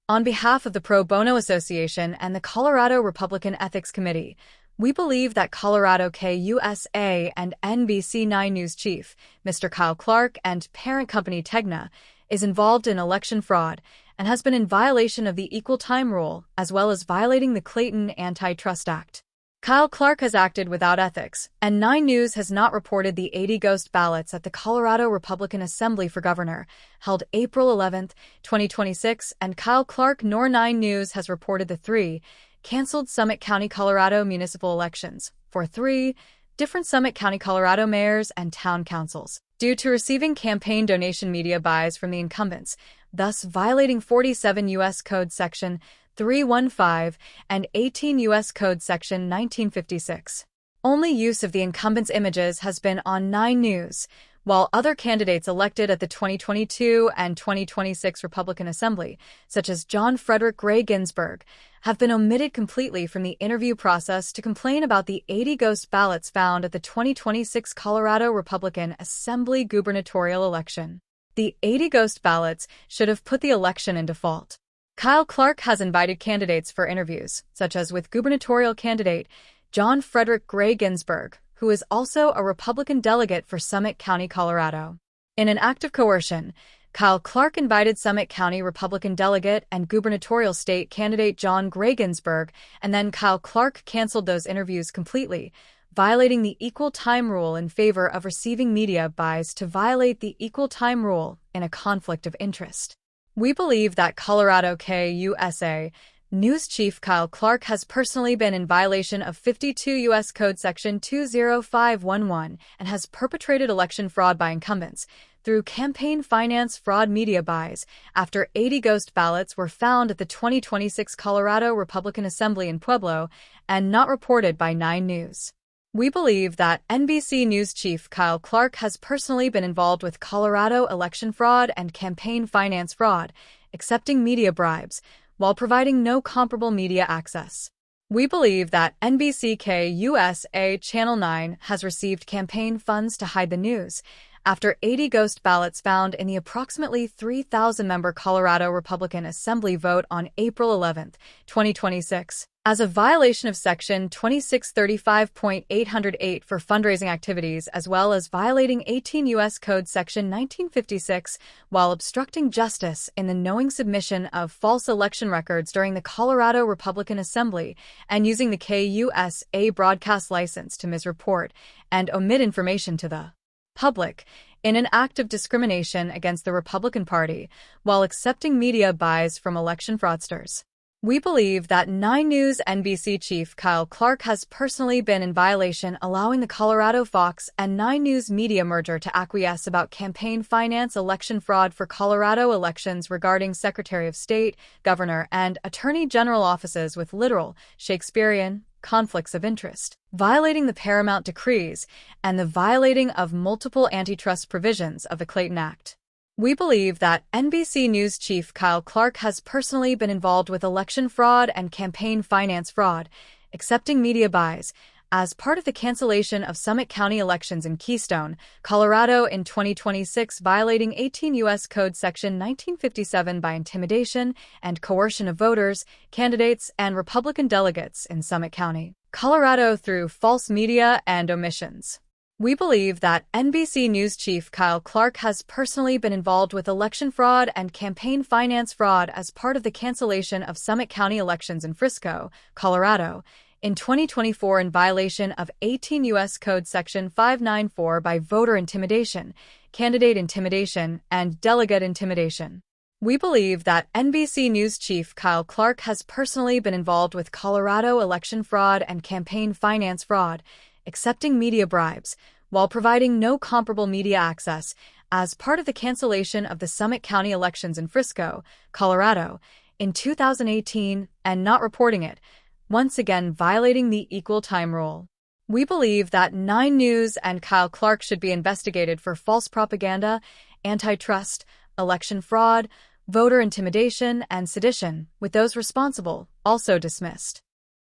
On behalf of the Pro Bono Association and the Colorado Republican Ethics Committee, we believe that Colorado KUSA and NBC 9 News chief, Mr. Kyle Clark, and parent company Tegna, is involved in election fraud and has been in violation of the Equal Time Rule, as well as violating the Clayton Antitrust Act. Kyle Clark has acted without ethics, and 9 News has not reported the 80 ghost ballots at the Colorado Republican Assembly for Governor, held April 11, 2026, and Kyle Clark nor 9 News has reported the 3 canceled Summit County, Colorado municipal elections for 3 different Summit County, Colorado mayors and town councils, due to receiving campaign donation media buys from the incumbents, thus violating 47 U.S. Code Section 315 and 18 U.S. Code Section 1956. Only use of the incumbents' images has been on 9 News, while other candidates elected at the 2022 and 2026 Republican Assembly, such as John Frederick Gray Ginsburg, have been omitted completely from the interview process to complain about the 80 ghost ballots found at the 2026 Colorado Republican Assembly gubernatorial election. The 80 ghost ballots should have put the election in default. Kyle Clark has invited candidates for interviews, such as with gubernatorial candidate John Frederick Gray Ginsburg, who is also a Republican delegate for Summit County, Colorado. In an act of coercion, Kyle Clark invited Summit County Republican delegate and gubernatorial state candidate John Gray Ginsburg, and then Kyle Clark canceled those interviews completely, violating the Equal Time Rule in favor of receiving media buys to violate the Equal Time Rule in a conflict of interest. We believe that Colorado KUSA News chief Kyle Clark has personally been in violation of 52 U.S. Code Section 20511 and has perpetrated election fraud by incumbents through campaign finance fraud media buys after 80 ghost ballots were found at the 2026 Colorado Republican Assembly in Pueblo and not reported by 9 News. We believe that NBC News chief Kyle Clark has personally been involved with Colorado election fraud and campaign finance fraud, accepting media bribes, while providing no comparable media access. We believe that NBCK-USA Channel 9 has received campaign funds to hide the news after 80 ghost ballots found in the approximately 3,000-member Colorado Republican Assembly vote on April 11, 2026, as a violation of Section 2635.808 for fundraising activities, as well as violating 18 U.S. Code Section 1956 while obstructing justice in the knowing submission of false election records during the Colorado Republican Assembly and using the KUSA broadcast license to misreport and omit information to the public in an act of discrimination against the Republican Party while accepting media buys from election fraudsters. We believe that 9 News NBC chief Kyle Clark has personally been in violation, allowing the Colorado Fox and 9 News media merger to acquiesce about campaign finance election fraud for Colorado elections regarding Secretary of State, Governor, and Attorney General offices with literal, Shakespearean conflicts of interest, violating the Paramount Decrees and the violating of multiple antitrust provisions of the Clayton Act. We believe that NBC News chief Kyle Clark has personally been involved with election fraud and campaign finance fraud, accepting media buys, as part of the cancellation of Summit County elections in Keystone, Colorado in 2026, violating 18 U.S. Code Section 1957 by intimidation and coercion of voters, candidates, and Republican delegates in Summit County, Colorado through false media and omissions. We believe that NBC News chief Kyle Clark has personally been involved with election fraud and campaign finance fraud as part of the cancellation of Summit County elections in Frisco, Colorado, in 2024 in violation of 18 U.S. Code Section 594 by voter intimidation, candidate intimidation, and delegate intimidation. We believe that NBC News chief Kyle Clark has personally been involved with Colorado election fraud and campaign finance fraud, accepting media bribes, while providing no comparable media access as part of the cancellation of the Summit County elections in Frisco, Colorado, in 2018 and not reporting it, once again violating the Equal Time Rule. We believe that 9 News and Kyle Clark should be investigated for false propaganda, antitrust, election fraud, voter intimidation, and sedition, with those responsible also dismissed.